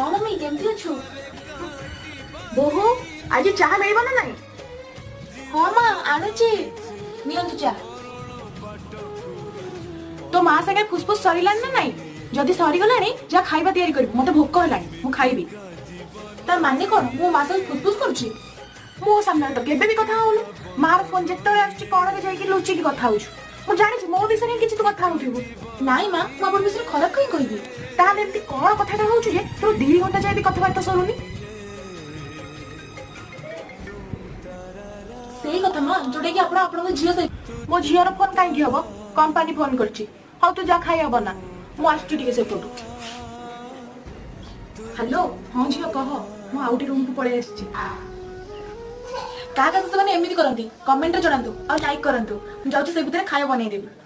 हाँ मम्मी केमती अच्छु बोहू आज चाह मिलबो ना नहीं हाँ माँ आणुची नियंतु चाह तो माँ संगे फुसफुस सरिलान ना नहीं जदि सरीगलानी जा खाइबा तैयारी कर मते भोक हेलानी मु खाइबी तार माने कोन मु माँ संगे फुसफुस करूची मो सामने तो केबे भी कथा होलो मार फोन जेतरे आछी कोन रे जाई कि लुची की कथा होछु मु जानि मो विषय किछि तो कथा होथिबो नाई माँ मु अपन विषय खराब कहीं कहबी ताले एमती कोन कथाटा होछु जे तो 2 घंटा जाय भी कथबार्ता सरुनी सेही कथा माँ जोटा कि आपण आपन झियो से मो झियो रो फोन काई कि हबो कंपनी फोन करछि हाउ तू जा खाइ हबो ना मु आछी टिके से फोटो हेलो हां झियो कह मु आउटी रूम को पळे आछछि का का तो माने एमिति करंती कमेंट रे जणांतु और लाइक करंतु जाउछि से भितरे खाय बनै देबी।